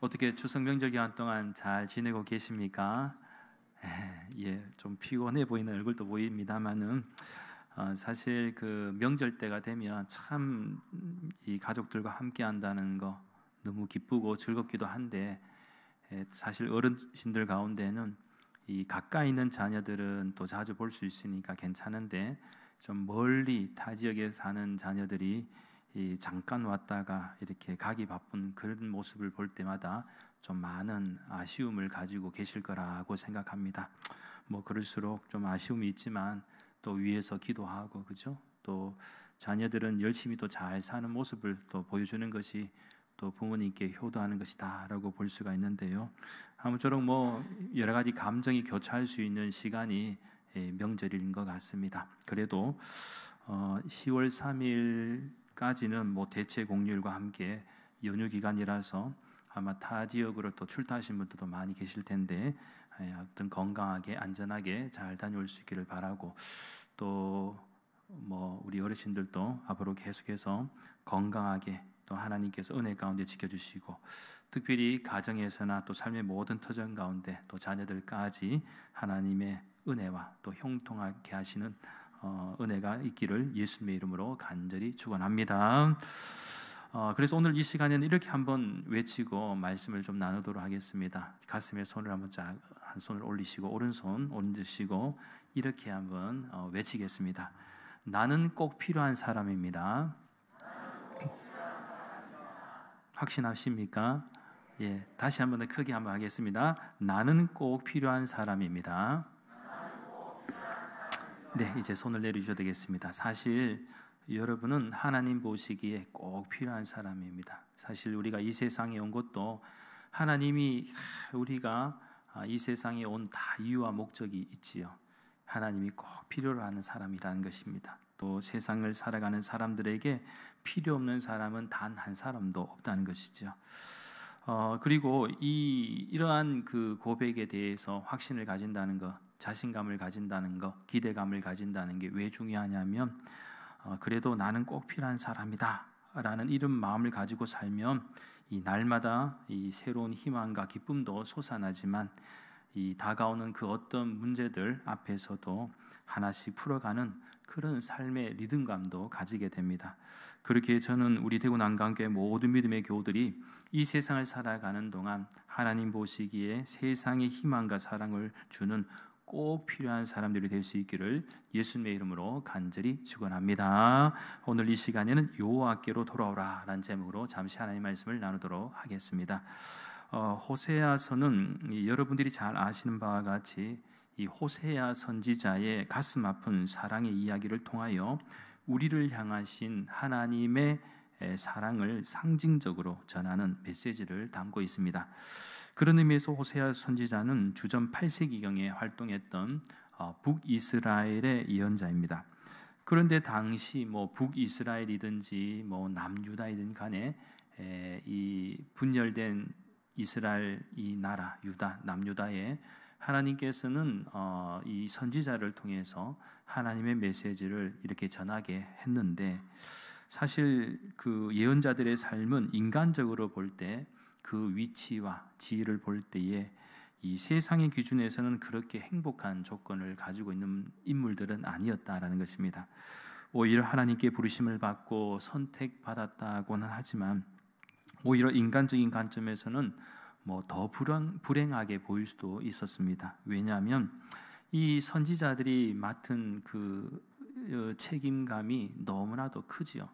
어떻게 추석 명절 기간 동안 잘 지내고 계십니까? 예, 좀 피곤해 보이는 얼굴도 보입니다만은 사실 그 명절 때가 되면 참 이 가족들과 함께 한다는 거 너무 기쁘고 즐겁기도 한데 사실 어르신들 가운데는 이 가까이 있는 자녀들은 또 자주 볼 수 있으니까 괜찮은데 좀 멀리 타 지역에 사는 자녀들이 잠깐 왔다가 이렇게 가기 바쁜 그런 모습을 볼 때마다 좀 많은 아쉬움을 가지고 계실 거라고 생각합니다. 뭐 그럴수록 좀 아쉬움이 있지만 또 위에서 기도하고 그죠? 또 자녀들은 열심히 또 잘 사는 모습을 또 보여주는 것이 또 부모님께 효도하는 것이다라고 볼 수가 있는데요. 아무쪼록 뭐 여러 가지 감정이 교차할 수 있는 시간이 명절인 것 같습니다. 그래도 10월 3일까지는 뭐 대체 공휴일과 함께 연휴 기간이라서 아마 타 지역으로 또 출타하신 분들도 많이 계실 텐데 아무튼 건강하게 안전하게 잘 다녀올 수 있기를 바라고 또 뭐 우리 어르신들도 앞으로 계속해서 건강하게 또 하나님께서 은혜 가운데 지켜주시고 특별히 가정에서나 또 삶의 모든 터전 가운데 또 자녀들까지 하나님의 은혜와 또 형통하게 하시는 은혜가 있기를 예수님의 이름으로 간절히 축원합니다. 그래서 오늘 이 시간에는 이렇게 한번 외치고 말씀을 좀 나누도록 하겠습니다. 가슴에 손을 한번 한 손을 올리시고 오른손 얹으시고 이렇게 한번 외치겠습니다. 나는 꼭 필요한 사람입니다. 확신하십니까? 예, 다시 한번 더 크게 한번 하겠습니다. 나는 꼭 필요한 사람입니다. 네, 이제 손을 내려주셔도 되겠습니다. 사실 여러분은 하나님 보시기에 꼭 필요한 사람입니다. 사실 우리가 이 세상에 온 것도 하나님이 우리가 이 세상에 온 다 이유와 목적이 있지요. 하나님이 꼭 필요로 하는 사람이라는 것입니다. 또 세상을 살아가는 사람들에게 필요 없는 사람은 단 한 사람도 없다는 것이죠. 그리고 이러한 그 고백에 대해서 확신을 가진다는 것, 자신감을 가진다는 것, 기대감을 가진다는 게 왜 중요하냐면 그래도 나는 꼭 필요한 사람이다 라는 이런 마음을 가지고 살면 이 날마다 이 새로운 희망과 기쁨도 솟아나지만 이 다가오는 그 어떤 문제들 앞에서도 하나씩 풀어가는 그런 삶의 리듬감도 가지게 됩니다. 그렇게 저는 우리 대구 난강교회 모든 믿음의 교우들이 이 세상을 살아가는 동안 하나님 보시기에 세상의 희망과 사랑을 주는 꼭 필요한 사람들이 될 수 있기를 예수님의 이름으로 간절히 축원합니다. 오늘 이 시간에는 여호와께로 돌아오라 라는 제목으로 잠시 하나님의 말씀을 나누도록 하겠습니다. 호세아서는 여러분들이 잘 아시는 바와 같이 이 호세아 선지자의 가슴 아픈 사랑의 이야기를 통하여 우리를 향하신 하나님의 사랑을 상징적으로 전하는 메시지를 담고 있습니다. 그런 의미에서 호세아 선지자는 주전 8세기경에 활동했던 북이스라엘의 예언자입니다. 그런데 당시 뭐 북이스라엘이든지 뭐 남유다이든 간에 이 분열된 이스라엘 이 나라 유다 남유다에 하나님께서는 이 선지자를 통해서 하나님의 메시지를 이렇게 전하게 했는데 사실 그 예언자들의 삶은 인간적으로 볼 때 그 위치와 지위를 볼 때에 이 세상의 기준에서는 그렇게 행복한 조건을 가지고 있는 인물들은 아니었다라는 것입니다. 오히려 하나님께 부르심을 받고 선택받았다고는 하지만 오히려 인간적인 관점에서는 뭐 더 불행하게 보일 수도 있었습니다. 왜냐하면 이 선지자들이 맡은 그 책임감이 너무나도 크지요.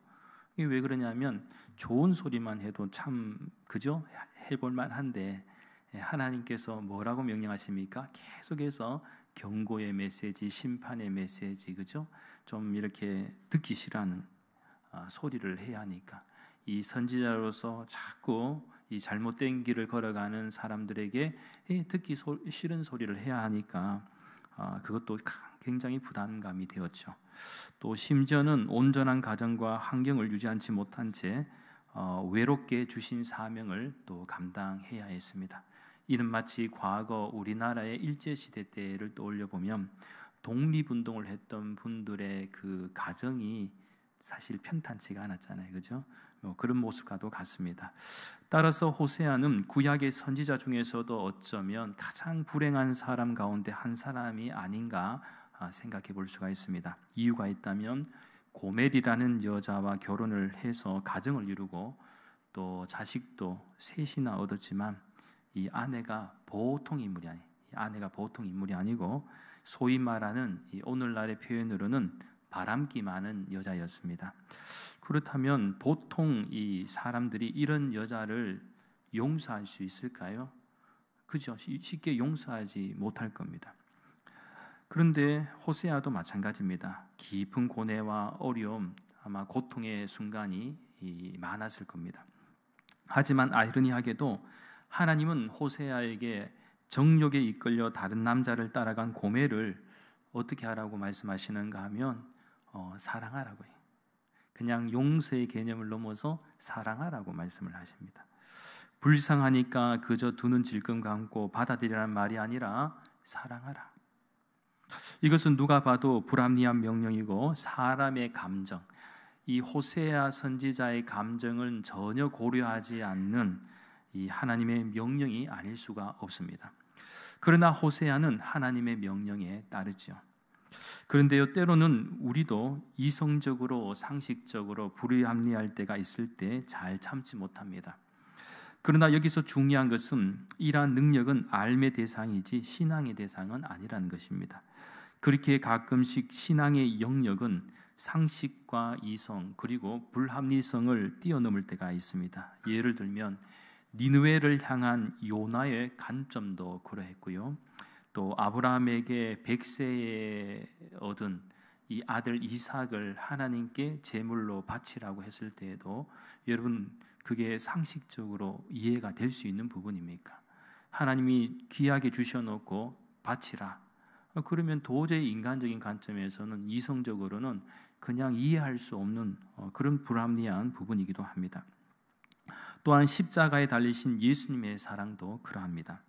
이게 왜 그러냐면 좋은 소리만 해도 참 그죠? 해볼만 한데 하나님께서 뭐라고 명령하십니까? 계속해서 경고의 메시지, 심판의 메시지, 그죠? 좀 이렇게 듣기 싫어하는 소리를 해야 하니까 이 선지자로서 자꾸 이 잘못된 길을 걸어가는 사람들에게 듣기 싫은 소리를 해야 하니까 그것도 굉장히 부담감이 되었죠. 또 심지어는 온전한 가정과 환경을 유지하지 못한 채 외롭게 주신 사명을 또 감당해야 했습니다. 이는 마치 과거 우리나라의 일제시대 때를 떠올려 보면 독립운동을 했던 분들의 그 가정이 사실 편탄치가 않았잖아요, 그죠? 그런 모습과도 같습니다. 따라서 호세아는 구약의 선지자 중에서도 어쩌면 가장 불행한 사람 가운데 한 사람이 아닌가 생각해 볼 수가 있습니다. 이유가 있다면 고멜이라는 여자와 결혼을 해서 가정을 이루고 또 자식도 셋이나 얻었지만 이 아내가 보통 인물이 아니고 소위 말하는 이 오늘날의 표현으로는 바람기 많은 여자였습니다. 그렇다면 보통 이 사람들이 이런 여자를 용서할 수 있을까요? 그죠? 쉽게 용서하지 못할 겁니다. 그런데 호세아도 마찬가지입니다. 깊은 고뇌와 어려움, 아마 고통의 순간이 많았을 겁니다. 하지만 아이러니하게도 하나님은 호세아에게 정욕에 이끌려 다른 남자를 따라간 고멜을 어떻게 하라고 말씀하시는가 하면 사랑하라고 해요. 그냥 용서의 개념을 넘어서 사랑하라고 말씀을 하십니다. 불쌍하니까 그저 두 눈 질끈 감고 받아들이라는 말이 아니라 사랑하라. 이것은 누가 봐도 불합리한 명령이고 사람의 감정, 이 호세아 선지자의 감정은 전혀 고려하지 않는 이 하나님의 명령이 아닐 수가 없습니다. 그러나 호세아는 하나님의 명령에 따르죠. 그런데요, 때로는 우리도 이성적으로 상식적으로 불합리할 때가 있을 때 잘 참지 못합니다. 그러나 여기서 중요한 것은 이러한 능력은 삶의 대상이지 신앙의 대상은 아니라는 것입니다. 그렇게 가끔씩 신앙의 영역은 상식과 이성 그리고 불합리성을 뛰어넘을 때가 있습니다. 예를 들면 니느웨를 향한 요나의 관점도 그러했고요. 또 아브라함에게 100세에 얻은 이 아들 이삭을 하나님께 제물로 바치라고 했을 때에도 여러분 그게 상식적으로 이해가 될 수 있는 부분입니까? 하나님이 귀하게 주셔놓고 바치라. 그러면 도저히 인간적인 관점에서는 이성적으로는 그냥 이해할 수 없는 그런 불합리한 부분이기도 합니다. 또한 십자가에 달리신 예수님의 사랑도 그러합니다.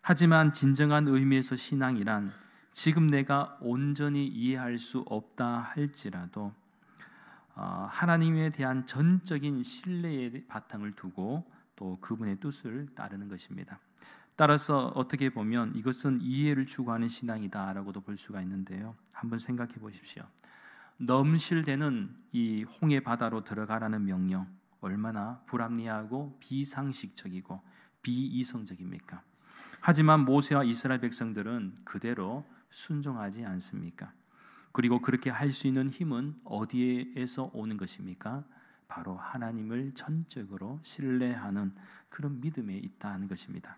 하지만 진정한 의미에서 신앙이란 지금 내가 온전히 이해할 수 없다 할지라도 하나님에 대한 전적인 신뢰의 바탕을 두고 또 그분의 뜻을 따르는 것입니다. 따라서 어떻게 보면 이것은 이해를 추구하는 신앙이다라고도 볼 수가 있는데요. 한번 생각해 보십시오. 넘실대는 이 홍해 바다로 들어가라는 명령 얼마나 불합리하고 비상식적이고 비이성적입니까? 하지만 모세와 이스라엘 백성들은 그대로 순종하지 않습니까? 그리고 그렇게 할 수 있는 힘은 어디에서 오는 것입니까? 바로 하나님을 전적으로 신뢰하는 그런 믿음에 있다는 것입니다.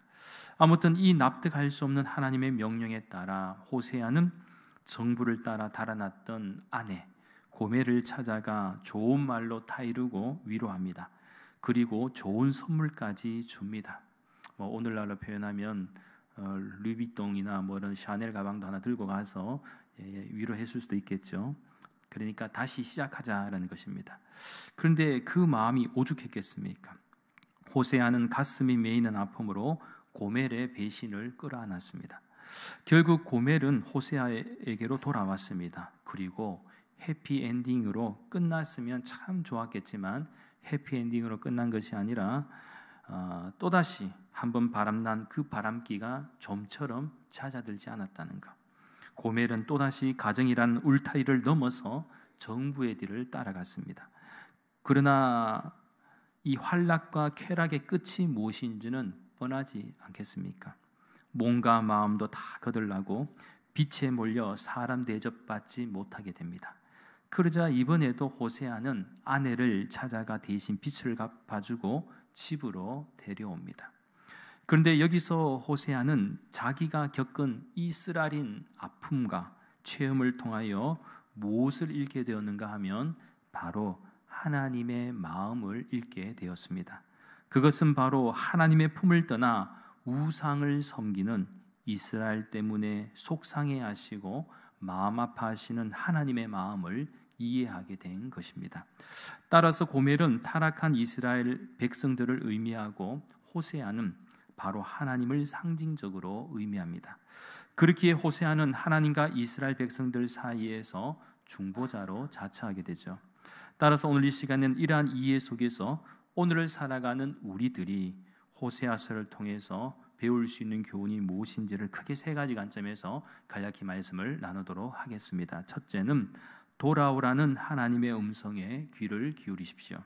아무튼 이 납득할 수 없는 하나님의 명령에 따라 호세아는 정부를 따라 달아났던 아내 고멜을 찾아가 좋은 말로 타이르고 위로합니다. 그리고 좋은 선물까지 줍니다. 오늘날로 표현하면 루이비통이나 이런 샤넬 가방도 하나 들고 가서 위로했을 수도 있겠죠. 그러니까 다시 시작하자라는 것입니다. 그런데 그 마음이 오죽했겠습니까? 호세아는 가슴이 메이는 아픔으로 고멜의 배신을 끌어안았습니다. 결국 고멜은 호세아에게로 돌아왔습니다. 그리고 해피엔딩으로 끝났으면 참 좋았겠지만 해피엔딩으로 끝난 것이 아니라 또다시 한번 바람난 그 바람기가 좀처럼 잦아들지 않았다는 것. 고멜은 또다시 가정이라는 울타리를 넘어서 정부의 뒤를 따라갔습니다. 그러나 이 환락과 쾌락의 끝이 무엇인지는 뻔하지 않겠습니까? 몸과 마음도 다 거들나고 빛에 몰려 사람 대접받지 못하게 됩니다. 그러자 이번에도 호세아는 아내를 찾아가 대신 빚을 갚아주고 집으로 데려옵니다. 그런데 여기서 호세아는 자기가 겪은 이 쓰라린 아픔과 체험을 통하여 무엇을 읽게 되었는가 하면 바로 하나님의 마음을 읽게 되었습니다. 그것은 바로 하나님의 품을 떠나 우상을 섬기는 이스라엘 때문에 속상해하시고 마음 아파하시는 하나님의 마음을 이해하게 된 것입니다. 따라서 고멜은 타락한 이스라엘 백성들을 의미하고 호세아는 바로 하나님을 상징적으로 의미합니다. 그렇기에 호세아는 하나님과 이스라엘 백성들 사이에서 중보자로 자처하게 되죠. 따라서 오늘 이 시간에는 이러한 이해 속에서 오늘을 살아가는 우리들이 호세아서를 통해서 배울 수 있는 교훈이 무엇인지를 크게 세 가지 관점에서 간략히 말씀을 나누도록 하겠습니다. 첫째는 돌아오라는 하나님의 음성에 귀를 기울이십시오.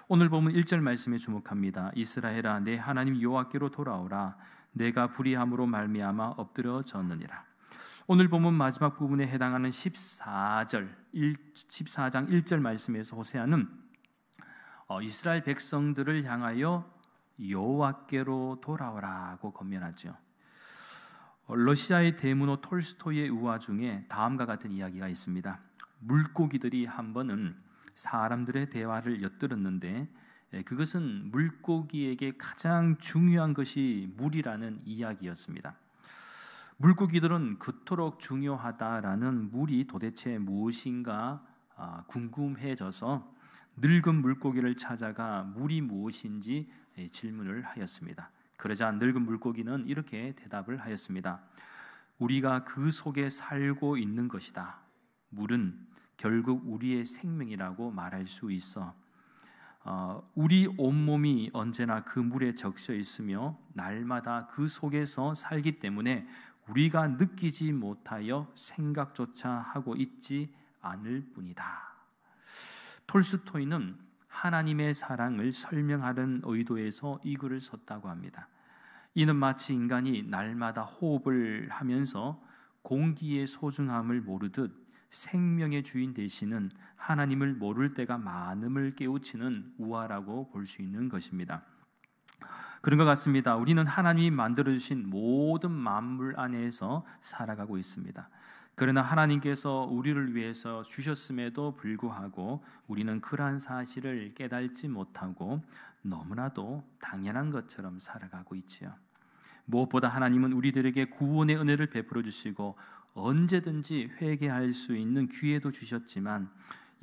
오늘 보면 1절 말씀에 주목합니다. 이스라엘아, 내 하나님 여호와께로 돌아오라. 내가 불의함으로 말미암아 엎드러졌느니라. 오늘 보면 마지막 부분에 해당하는 14장 1절 말씀에서 호세아는 이스라엘 백성들을 향하여 여호와께로 돌아오라고 권면하죠. 러시아의 대문호 톨스토이의 우화 중에 다음과 같은 이야기가 있습니다. 물고기들이 한 번은 사람들의 대화를 엿들었는데 그것은 물고기에게 가장 중요한 것이 물이라는 이야기였습니다. 물고기들은 그토록 중요하다라는 물이 도대체 무엇인가 궁금해져서 늙은 물고기를 찾아가 물이 무엇인지 질문을 하였습니다. 그러자 늙은 물고기는 이렇게 대답을 하였습니다. 우리가 그 속에 살고 있는 것이다. 물은 결국 우리의 생명이라고 말할 수 있어. 우리 온몸이 언제나 그 물에 적셔 있으며 날마다 그 속에서 살기 때문에 우리가 느끼지 못하여 생각조차 하고 있지 않을 뿐이다. 톨스토이는 하나님의 사랑을 설명하는 의도에서 이 글을 썼다고 합니다. 이는 마치 인간이 날마다 호흡을 하면서 공기의 소중함을 모르듯 생명의 주인 되시는 하나님을 모를 때가 많음을 깨우치는 우화라고 볼 수 있는 것입니다. 그런 것 같습니다. 우리는 하나님이 만들어주신 모든 만물 안에서 살아가고 있습니다. 그러나 하나님께서 우리를 위해서 주셨음에도 불구하고 우리는 그러한 사실을 깨닫지 못하고 너무나도 당연한 것처럼 살아가고 있지요. 무엇보다 하나님은 우리들에게 구원의 은혜를 베풀어 주시고 언제든지 회개할 수 있는 기회도 주셨지만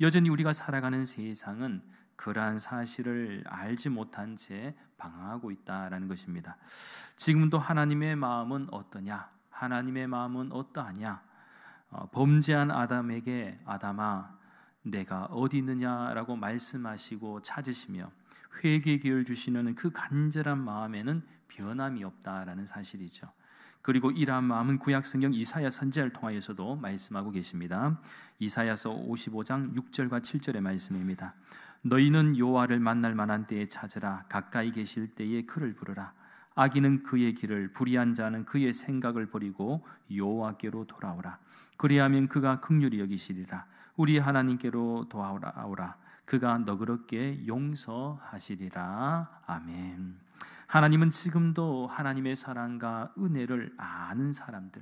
여전히 우리가 살아가는 세상은 그러한 사실을 알지 못한 채 방황하고 있다라는 것입니다. 지금도 하나님의 마음은 어떠냐? 하나님의 마음은 어떠하냐? 범죄한 아담에게 아담아 내가 어디 있느냐라고 말씀하시고 찾으시며 회개의 기회를 주시는 그 간절한 마음에는 변함이 없다라는 사실이죠. 그리고 이러한 마음은 구약성경 이사야 선지자를 통하여서도 말씀하고 계십니다. 이사야서 55장 6절과 7절의 말씀입니다. 너희는 여호와를 만날 만한 때에 찾으라. 가까이 계실 때에 그를 부르라. 악인은 그의 길을, 불의한 자는 그의 생각을 버리고 여호와께로 돌아오라. 그리하면 그가 긍휼히 여기시리라. 우리 하나님께로 돌아오라. 그가 너그럽게 용서하시리라. 아멘. 하나님은 지금도 하나님의 사랑과 은혜를 아는 사람들,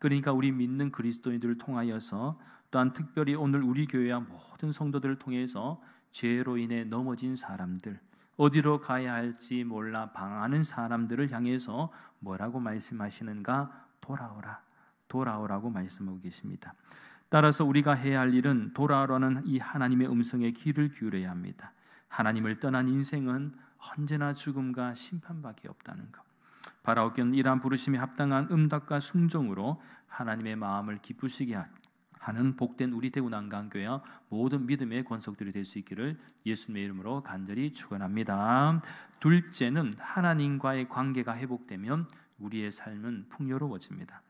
그러니까 우리 믿는 그리스도인들을 통하여서 또한 특별히 오늘 우리 교회와 모든 성도들을 통해서 죄로 인해 넘어진 사람들, 어디로 가야 할지 몰라 방황하는 사람들을 향해서 뭐라고 말씀하시는가? 돌아오라, 돌아오라고 말씀하고 계십니다. 따라서 우리가 해야 할 일은 돌아오라는 이 하나님의 음성에 귀를 기울여야 합니다. 하나님을 떠난 인생은 언제나 죽음과 심판밖에 없다는 것. 바라옵기는 이러한 부르심에 합당한 응답과 순종으로 하나님의 마음을 기쁘시게 하는 복된 우리 대구 난강교회와 모든 믿음의 권속들이 될 수 있기를 예수님의 이름으로 간절히 축원합니다. 둘째는 하나님과의 관계가 회복되면 우리의 삶은 풍요로워집니다.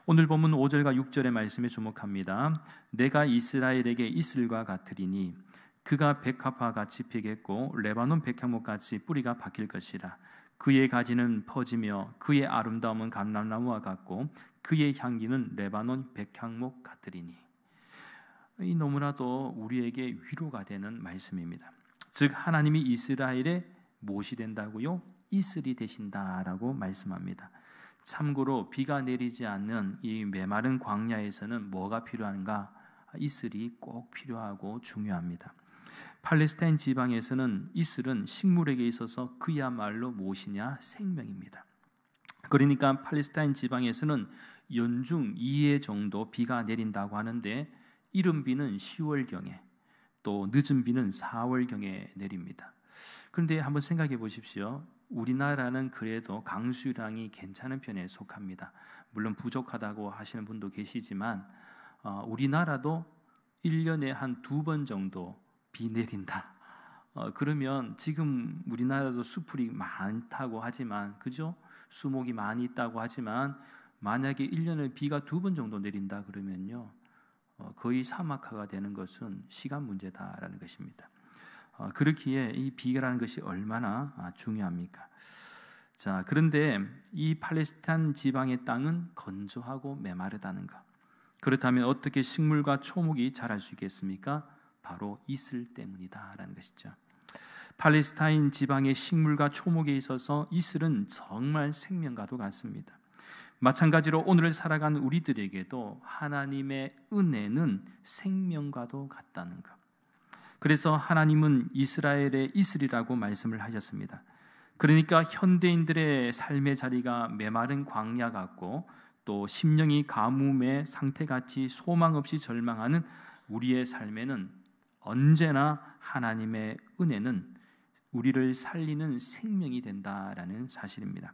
오늘 본문 5절과 6절의 말씀에 주목합니다. 내가 이스라엘에게 이슬과 같으리니 그가 백합화 같이 피겠고 레바논 백향목 같이 뿌리가 박힐 것이라. 그의 가지는 퍼지며 그의 아름다움은 감람나무와 같고 그의 향기는 레바논 백향목 같으리니. 이 너무나도 우리에게 위로가 되는 말씀입니다. 즉 하나님이 이스라엘의 무엇이 된다고요? 이슬이 되신다라고 말씀합니다. 참고로 비가 내리지 않는 이 메마른 광야에서는 뭐가 필요한가? 이슬이 꼭 필요하고 중요합니다. 팔레스타인 지방에서는 이슬은 식물에게 있어서 그야말로 무엇이냐? 생명입니다. 그러니까 팔레스타인 지방에서는 연중 2회 정도 비가 내린다고 하는데 이른 비는 10월경에 또 늦은 비는 4월경에 내립니다. 그런데 한번 생각해 보십시오. 우리나라는 그래도 강수량이 괜찮은 편에 속합니다. 물론 부족하다고 하시는 분도 계시지만 우리나라도 1년에 한 2번 정도 비 내린다. 그러면 지금 우리나라도 수풀이 많다고 하지만, 그죠? 수목이 많이 있다고 하지만 만약에 1년에 비가 2번 정도 내린다 그러면요, 거의 사막화가 되는 것은 시간 문제다라는 것입니다. 그렇기에 이 비라는 것이 얼마나 중요합니까? 자, 그런데 이 팔레스타인 지방의 땅은 건조하고 메마르다는 것. 그렇다면 어떻게 식물과 초목이 자랄 수 있겠습니까? 바로 이슬 때문이다라는 것이죠. 팔레스타인 지방의 식물과 초목에 있어서 이슬은 정말 생명과도 같습니다. 마찬가지로 오늘을 살아가는 우리들에게도 하나님의 은혜는 생명과도 같다는 것. 그래서 하나님은 이스라엘의 이슬이라고 말씀을 하셨습니다. 그러니까 현대인들의 삶의 자리가 메마른 광야 같고 또 심령이 가뭄의 상태같이 소망 없이 절망하는 우리의 삶에는 언제나 하나님의 은혜는 우리를 살리는 생명이 된다라는 사실입니다.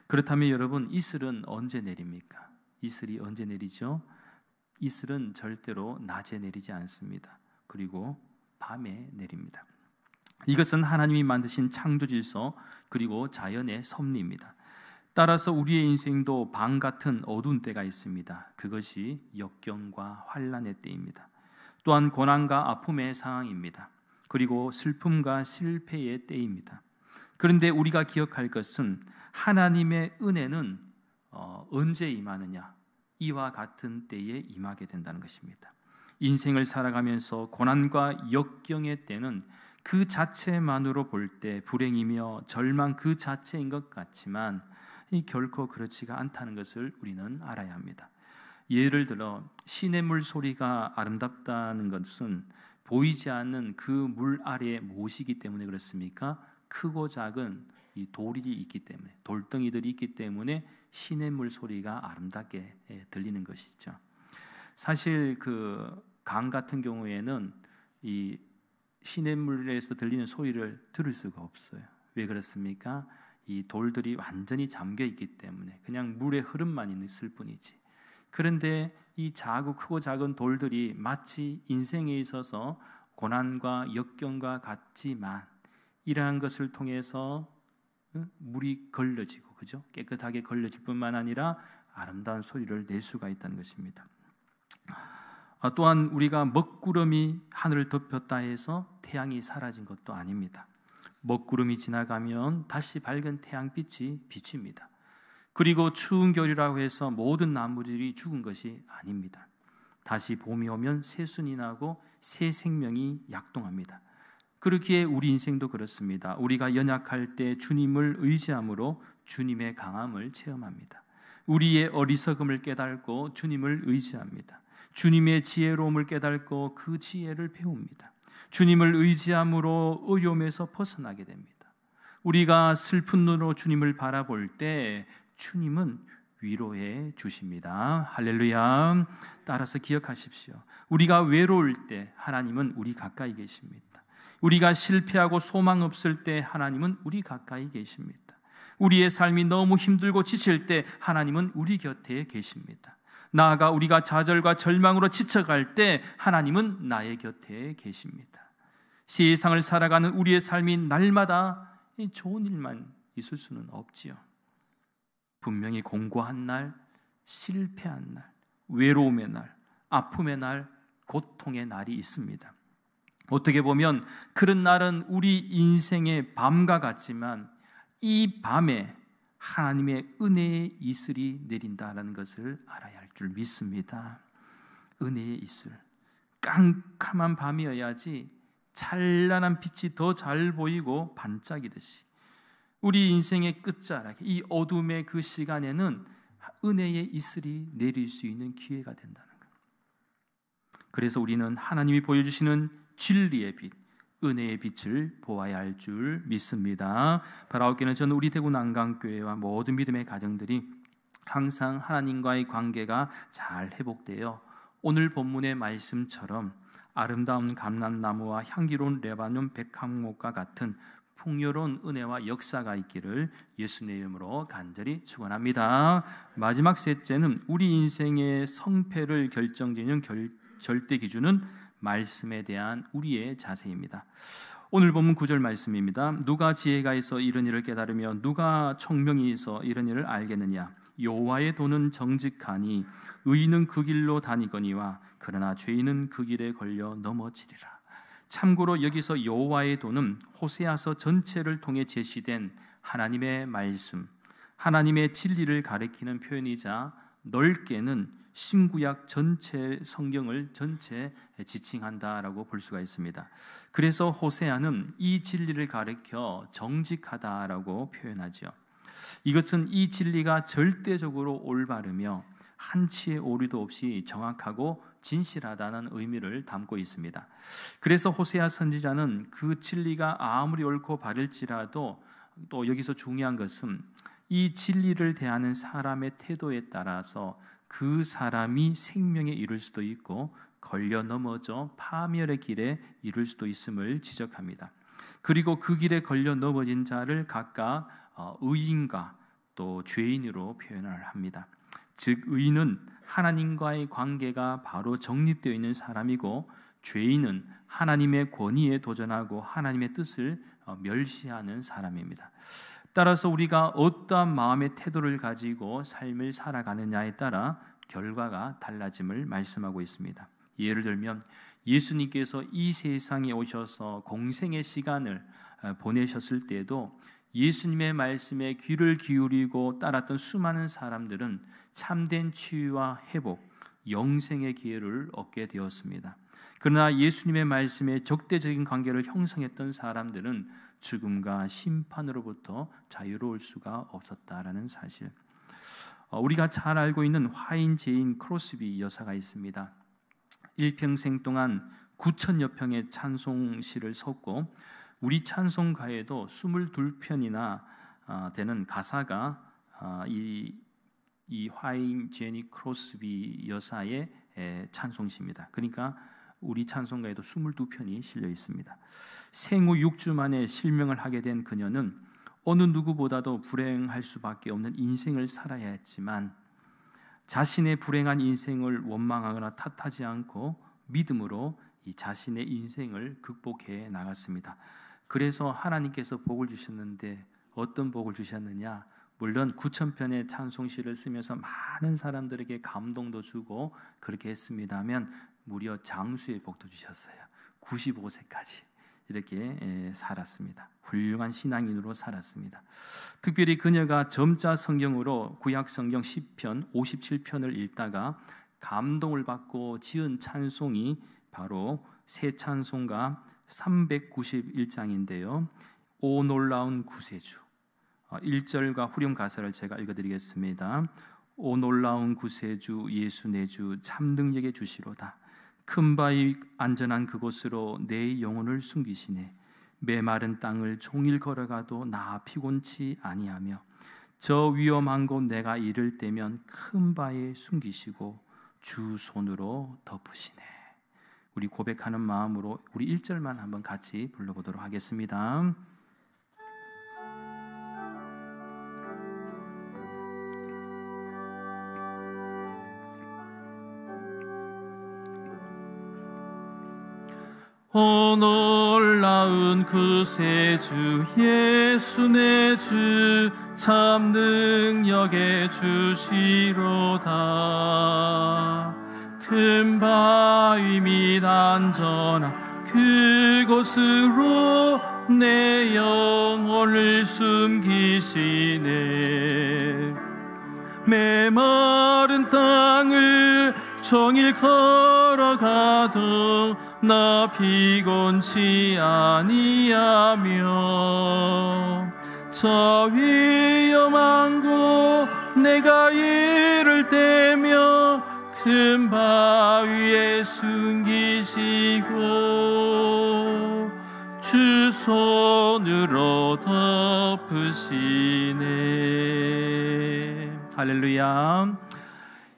그렇다면 여러분, 이슬은 언제 내립니까? 이슬이 언제 내리죠? 이슬은 절대로 낮에 내리지 않습니다. 그리고 밤에 내립니다. 이것은 하나님이 만드신 창조 질서 그리고 자연의 섭리입니다. 따라서 우리의 인생도 밤 같은 어두운 때가 있습니다. 그것이 역경과 환난의 때입니다. 또한 고난과 아픔의 상황입니다. 그리고 슬픔과 실패의 때입니다. 그런데 우리가 기억할 것은 하나님의 은혜는 언제 임하느냐? 이와 같은 때에 임하게 된다는 것입니다. 인생을 살아가면서 고난과 역경의 때는 그 자체만으로 볼 때 불행이며 절망 그 자체인 것 같지만 결코 그렇지가 않다는 것을 우리는 알아야 합니다. 예를 들어 시냇물 소리가 아름답다는 것은 보이지 않는 그 물 아래에 모시기 때문에 그렇습니까? 크고 작은 이 돌이 있기 때문에, 돌덩이들이 있기 때문에 시냇물 소리가 아름답게 들리는 것이죠. 사실 그 강 같은 경우에는 이 시냇물에서 들리는 소리를 들을 수가 없어요. 왜 그렇습니까? 이 돌들이 완전히 잠겨 있기 때문에 그냥 물의 흐름만 있을 뿐이지. 그런데 이 크고 작은 돌들이 마치 인생에 있어서 고난과 역경과 같지만 이러한 것을 통해서 물이 걸러지고, 그죠? 깨끗하게 걸러질 뿐만 아니라 아름다운 소리를 낼 수가 있다는 것입니다. 또한 우리가 먹구름이 하늘을 덮였다 해서 태양이 사라진 것도 아닙니다. 먹구름이 지나가면 다시 밝은 태양빛이 비칩니다. 그리고 추운 겨울이라고 해서 모든 나무들이 죽은 것이 아닙니다. 다시 봄이 오면 새순이 나고 새 생명이 약동합니다. 그렇기에 우리 인생도 그렇습니다. 우리가 연약할 때 주님을 의지함으로 주님의 강함을 체험합니다. 우리의 어리석음을 깨닫고 주님을 의지합니다. 주님의 지혜로움을 깨닫고 그 지혜를 배웁니다. 주님을 의지함으로 어려움에서 벗어나게 됩니다. 우리가 슬픈 눈으로 주님을 바라볼 때 주님은 위로해 주십니다. 할렐루야. 따라서 기억하십시오. 우리가 외로울 때 하나님은 우리 가까이 계십니다. 우리가 실패하고 소망 없을 때 하나님은 우리 가까이 계십니다. 우리의 삶이 너무 힘들고 지칠 때 하나님은 우리 곁에 계십니다. 나아가 우리가 좌절과 절망으로 지쳐갈 때 하나님은 나의 곁에 계십니다. 세상을 살아가는 우리의 삶이 날마다 좋은 일만 있을 수는 없지요. 분명히 공고한 날, 실패한 날, 외로움의 날, 아픔의 날, 고통의 날이 있습니다. 어떻게 보면 그런 날은 우리 인생의 밤과 같지만 이 밤에 하나님의 은혜의 이슬이 내린다는 것을 알아야 할 줄 믿습니다. 은혜의 이슬, 깜깜한 밤이어야지 찬란한 빛이 더 잘 보이고 반짝이듯이 우리 인생의 끝자락, 이 어둠의 그 시간에는 은혜의 이슬이 내릴 수 있는 기회가 된다는 것. 그래서 우리는 하나님이 보여주시는 진리의 빛, 은혜의 빛을 보아야 할 줄 믿습니다. 바라옵기는 저는 우리 대구 난강교회와 모든 믿음의 가정들이 항상 하나님과의 관계가 잘 회복되어 오늘 본문의 말씀처럼 아름다운 감람나무와 향기로운 레바논 백향목과 같은 풍요로운 은혜와 역사가 있기를 예수님의 이름으로 간절히 축원합니다. 마지막 셋째는 우리 인생의 성패를 결정짓는 절대 기준은 말씀에 대한 우리의 자세입니다. 오늘 본문 9절 말씀입니다. 누가 지혜가 있어 이런 일을 깨달으며 누가 총명이 있어 이런 일을 알겠느냐. 여호와의 도는 정직하니 의인은 그 길로 다니거니와 그러나 죄인은 그 길에 걸려 넘어지리라. 참고로 여기서 여호와의 도는 호세아서 전체를 통해 제시된 하나님의 말씀, 하나님의 진리를 가리키는 표현이자 넓게는 신구약 전체 성경을 전체 지칭한다라고 볼 수가 있습니다. 그래서 호세아는 이 진리를 가리켜 정직하다라고 표현하죠. 이것은 이 진리가 절대적으로 올바르며 한치의 오류도 없이 정확하고 진실하다는 의미를 담고 있습니다. 그래서 호세아 선지자는 그 진리가 아무리 옳고 바를지라도 또 여기서 중요한 것은 이 진리를 대하는 사람의 태도에 따라서 그 사람이 생명에 이를 수도 있고 걸려 넘어져 파멸의 길에 이를 수도 있음을 지적합니다. 그리고 그 길에 걸려 넘어진 자를 각각 의인과 또 죄인으로 표현을 합니다. 즉 의인은 하나님과의 관계가 바로 정립되어 있는 사람이고 죄인은 하나님의 권위에 도전하고 하나님의 뜻을 멸시하는 사람입니다. 따라서 우리가 어떠한 마음의 태도를 가지고 삶을 살아가느냐에 따라 결과가 달라짐을 말씀하고 있습니다. 예를 들면 예수님께서 이 세상에 오셔서 공생의 시간을 보내셨을 때도 예수님의 말씀에 귀를 기울이고 따랐던 수많은 사람들은 참된 치유와 회복, 영생의 기회를 얻게 되었습니다. 그러나 예수님의 말씀에 적대적인 관계를 형성했던 사람들은 죽음과 심판으로부터 자유로울 수가 없었다라는 사실. 우리가 잘 알고 있는 화인 제인 크로스비 여사가 있습니다. 일평생 동안 9,000여 평의 찬송시를 썼고 우리 찬송가에도 22편이나 되는 가사가 이 화인 제니 크로스비 여사의 찬송시입니다. 그러니까 우리 찬송가에도 22편이 실려 있습니다. 생후 6주 만에 실명을 하게 된 그녀는 어느 누구보다도 불행할 수밖에 없는 인생을 살아야 했지만 자신의 불행한 인생을 원망하거나 탓하지 않고 믿음으로 이 자신의 인생을 극복해 나갔습니다. 그래서 하나님께서 복을 주셨는데 어떤 복을 주셨느냐? 물론 9,000편의 찬송시를 쓰면서 많은 사람들에게 감동도 주고 그렇게 했습니다면 무려 장수의 복도 주셨어요. 95세까지 이렇게 살았습니다. 훌륭한 신앙인으로 살았습니다. 특별히 그녀가 점자 성경으로 구약 성경 10편, 57편을 읽다가 감동을 받고 지은 찬송이 바로 새 찬송가 391장인데요. 오 놀라운 구세주. 1절과 후렴 가사를 제가 읽어드리겠습니다. 오 놀라운 구세주 예수 내 주 참 능력의 주시로다. 큰 바위 안전한 그곳으로 내 영혼을 숨기시네. 메마른 땅을 종일 걸어가도 나 피곤치 아니하며 저 위험한 곳 내가 이를 때면 큰 바위에 숨기시고 주 손으로 덮으시네. 우리 고백하는 마음으로 우리 1절만 한번 같이 불러보도록 하겠습니다. 오 놀라운 구세주 예수 내 주 참 능력의 주시로다. 큰 바위 및 안전한 그곳으로 내 영혼을 숨기시네. 메마른 땅을 종일 걸어가도 나 피곤치 아니하며 저 위험한 곳 내가 이를 때며 큰 바위에 숨기시고 주 손으로 덮으시네. 할렐루야.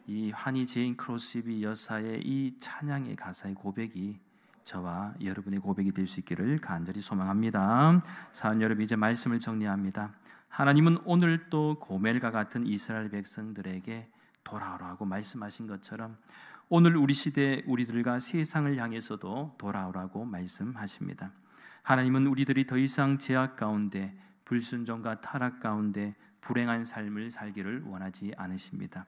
이 환희 제인 크로스비 여사의 이 찬양의 가사의 고백이 저와 여러분의 고백이 될 수 있기를 간절히 소망합니다. 사랑 여러분, 이제 말씀을 정리합니다. 하나님은 오늘 또 고멜과 같은 이스라엘 백성들에게 돌아오라고 말씀하신 것처럼 오늘 우리 시대 우리들과 세상을 향해서도 돌아오라고 말씀하십니다. 하나님은 우리들이 더 이상 죄악 가운데, 불순종과 타락 가운데 불행한 삶을 살기를 원하지 않으십니다.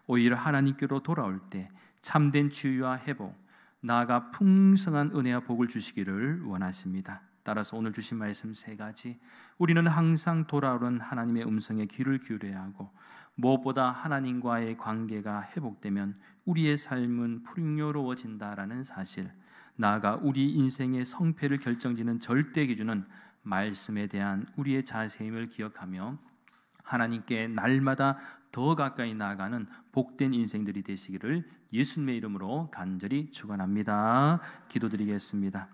오히려 하나님께로 돌아올 때 참된 치유와 회복, 나아가 풍성한 은혜와 복을 주시기를 원하십니다. 따라서 오늘 주신 말씀 3가지, 우리는 항상 돌아오는 하나님의 음성에 귀를 기울여야 하고, 무엇보다 하나님과의 관계가 회복되면 우리의 삶은 풍요로워진다라는 사실, 나아가 우리 인생의 성패를 결정짓는 절대 기준은 말씀에 대한 우리의 자세임을 기억하며 하나님께 날마다 더 가까이 나아가는 복된 인생들이 되시기를 예수님의 이름으로 간절히 축원합니다. 기도드리겠습니다.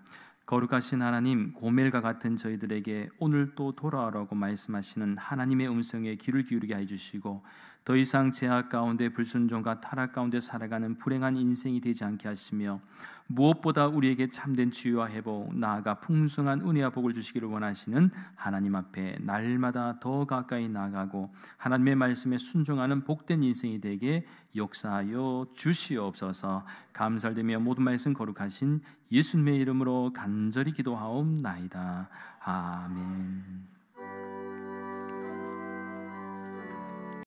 거룩하신 하나님, 고멜과 같은 저희들에게 오늘 또 돌아오라고 말씀하시는 하나님의 음성에 귀를 기울이게 해주시고, 더 이상 죄악 가운데 불순종과 타락 가운데 살아가는 불행한 인생이 되지 않게 하시며, 무엇보다 우리에게 참된 치유와 회복, 나아가 풍성한 은혜와 복을 주시기를 원하시는 하나님 앞에 날마다 더 가까이 나아가고 하나님의 말씀에 순종하는 복된 인생이 되게 역사하여 주시옵소서. 감사드리며 모든 말씀 거룩하신 예수님의 이름으로 간절히 기도하옵나이다. 아멘.